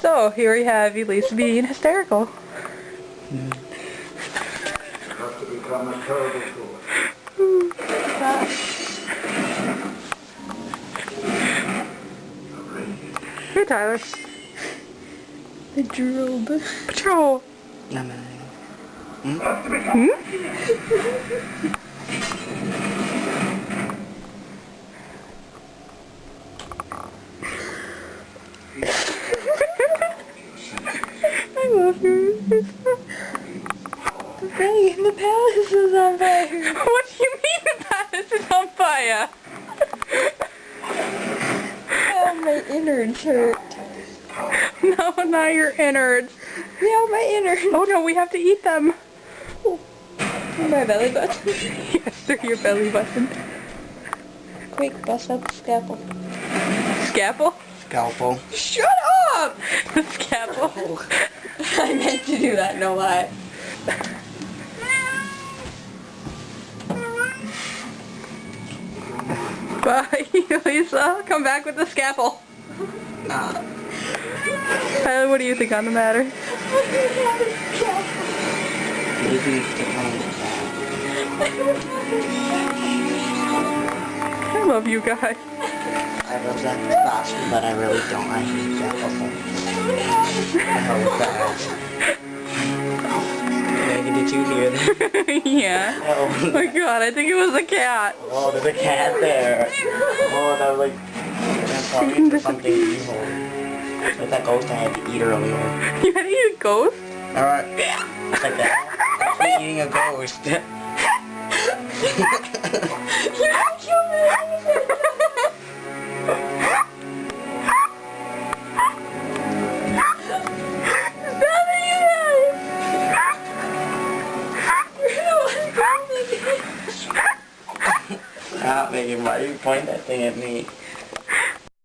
So, here we have Elise being hysterical. Have to become a terrible fool. Hey, Tyler. The drobe. Patrol. I love you. The palace is on fire. What do you mean the palace is on fire? Oh, my innards hurt. No, not your innards. Yeah, my innards. Oh no, we have to eat them. My belly button. Yes, through your belly button. Quick, bust up the scalpel. Scalpel? Scalpel. Shut up! The scalpel. I meant to do that, no lie. Bye, Lisa. Come back with the scalpel. Tyler, what do you think on the matter? I love you guys. I love that last one, but I really don't. I hate that bubble. How was that? Maggie, did you hear that? Yeah. Oh my god, I think it was a cat. Oh, there's a cat there. Oh, that was like talking for something evil. Like that ghost I had to eat earlier. You had to eat a ghost? Alright. It's like that. That's me eating a ghost. You're gonna kill me! Stop, Megan. Why are you pointing that thing at me?